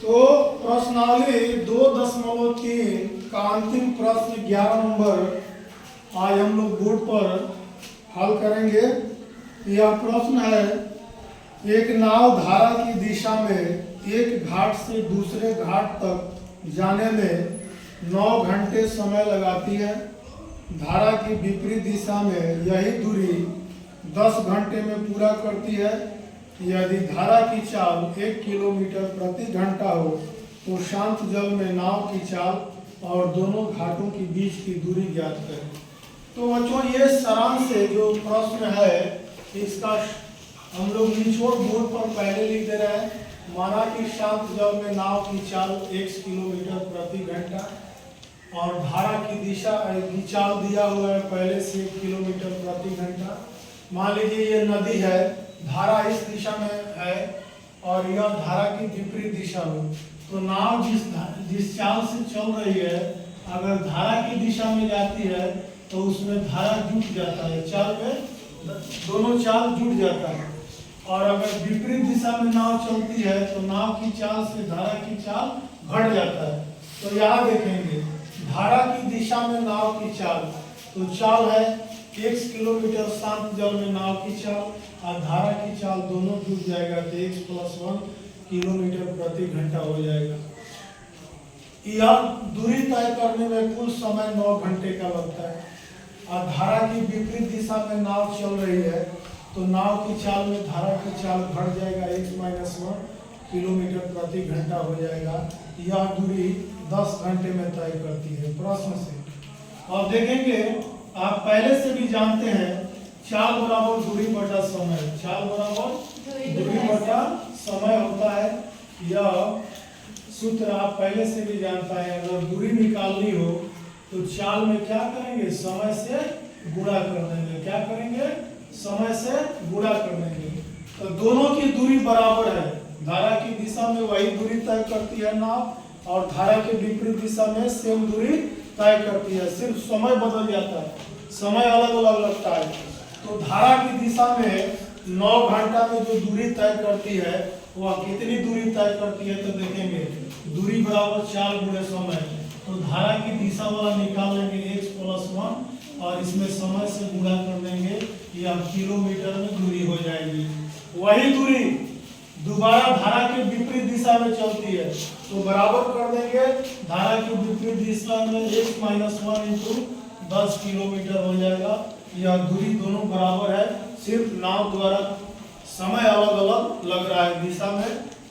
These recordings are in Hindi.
तो प्रश्नावली 2.3 का अंतिम प्रश्न 11 नंबर आज हम लोग बोर्ड पर हल करेंगे। यह प्रश्न है, एक नाव धारा की दिशा में एक घाट से दूसरे घाट तक जाने में 9 घंटे समय लगाती है। धारा की विपरीत दिशा में यही दूरी 10 घंटे में पूरा करती है। यदि धारा की चाल 1 किलोमीटर प्रति घंटा हो तो शांत जल में नाव की चाल और दोनों घाटों के बीच की दूरी ज्ञात करें। तो बच्चों, ये सारांश से जो प्रश्न है इसका हम लोग निचोड़ बोर्ड पर पहले लिख दे रहे हैं। माना कि शांत जल में नाव की चाल 1 किलोमीटर प्रति घंटा और धारा की दिशा की चाल दिया हुआ है पहले से 1 किलोमीटर प्रति घंटा। मान लीजिए ये नदी है, धारा इस दिशा में है और यह धारा की विपरीत दिशा में, तो नाव जिस चाल से चल रही है अगर धारा की दिशा में जाती है तो उसमें धारा जुट जाता है, चाल में दोनों चाल जुट जाता है। और अगर विपरीत दिशा में नाव चलती है तो नाव की चाल से धारा की चाल घट जाता है। तो यहाँ देखेंगे धारा की दिशा में नाव की चाल, तो चाल है 1 किलोमीटर शांत जल में नाव की चाल और धारा की चाल दोनों जुट जाएगा तो 1 + 1 किलोमीटर प्रति घंटा हो जाएगा। यह दूरी तय करने में कुल समय 9 घंटे का लगता है। और धारा की विपरीत दिशा में नाव चल रही है तो नाव की चाल में धारा की चाल घट जाएगा, 1 - 1 किलोमीटर प्रति घंटा हो जाएगा। यह दूरी 10 घंटे में तय करती है प्रश्न से। और देखेंगे आप पहले से भी जानते हैं चाल बराबर दूरी बटा समय, चाल बराबर दूरी बटा समय होता है। यह सूत्र आप पहले से भी जानता है। अगर दूरी निकालनी हो तो चाल में क्या करेंगे, समय से गुणा कर देंगे। क्या करेंगे, समय से गुणा कर देंगे। तो दोनों की दूरी बराबर है। धारा की दिशा में वही दूरी तय करती है नाव और धारा के विपरीत दिशा में सेम दूरी तय करती है, सिर्फ समय बदल जाता है, समय अलग अलग लगता है। तो धारा की दिशा में 9 घंटा में जो दूरी तय करती है वह कितनी दूरी तय करती है, तो देखेंगे दूरी बराबर चाल गुणे समय। तो धारा की दिशा वाला निकाल लेंगे 1 + 1 और इसमें समय से गुणा कर देंगे, यह किलोमीटर में दूरी हो जाएगी। वही दूरी दोबारा धारा के विपरीत दिशा में चलती है तो बराबर कर देंगे, धारा की विपरीत दिशा में 1 - 1 × 10 किलोमीटर हो जाएगा। यह दूरी दोनों बराबर है, सिर्फ नाव द्वारा समय अलग अलग लग रहा है। दिशा में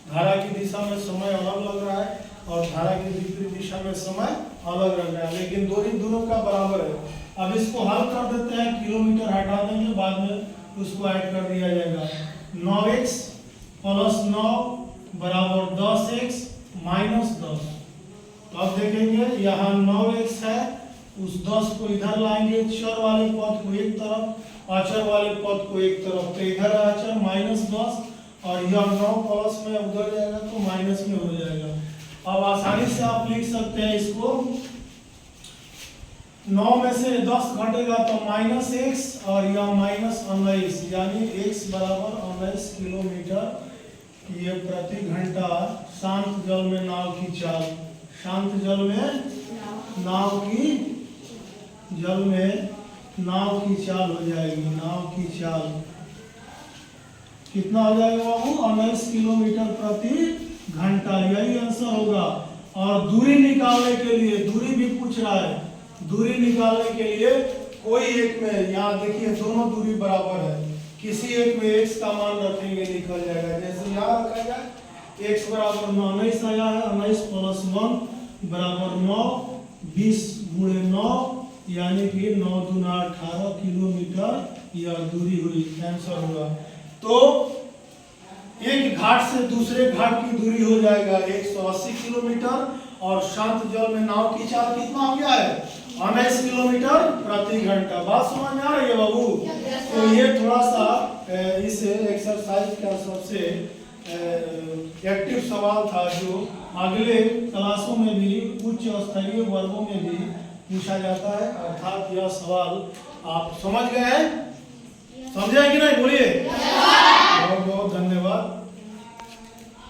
धारा की दिशा में समय अलग लग रहा है और धारा की विपरीत दिशा में समय अलग लग रहा है, लेकिन दूरी दोनों का बराबर है। अब इसको हल कर देते हैं, किलोमीटर हटा देंगे, बाद में उसको ऐड कर दिया जाएगा। 9x + 9 बराबर 10x - 10। तो अब देखेंगे यहाँ 9x है, उस 10 को इधर लाएंगे, चर वाले पद को एक तरफ, अचर वाले पद को एक तरफ। तो इधर अचर -10 और यह 9 प्लस में उधर जाएगा तो माइनस में हो जाएगा। अब आसानी से आप लिख सकते हैं इसको, 9 में से 10 घटेगा तो -x और यह -19, यानी x बराबर 19 किलोमीटर ये प्रति घंटा शांत जल में नाव की चाल, शांत जल में नाव की चाल हो जाएगी। नाव की चाल कितना हो जाएगा बाबू, 19 किलोमीटर प्रति घंटा, यही आंसर होगा। और दूरी निकालने के लिए, दूरी भी पूछ रहा है, दूरी निकालने के लिए कोई एक में, यहाँ देखिए दोनों दूरी बराबर है, किसी एक में x का मान रखेंगे निकल जाएगा। जैसे यहाँ रखा जाए x बराबर 19 आया है, 19 + 1 बराबर 9, 20 × 9 यानी कि 9 × 2 = 18 किलोमीटर यह दूरी हुई, आंसर हुआ। तो एक घाट से दूसरे घाट की दूरी हो जाएगा 180 किलोमीटर और शांत जल में नाव की चाल कितना हो गया है, 19 किलोमीटर प्रति घंटा। बात समझ में आ रही है बाबू? तो ये थोड़ा सा इस एक्सरसाइज का सबसे एक्टिव सवाल था जो अगले क्लासों में भी, उच्च स्तरीय वर्गों में भी पूछा जाता है। अर्थात यह सवाल आप समझ गए हैं, समझे कि नहीं, बोलिए। बहुत बहुत धन्यवाद।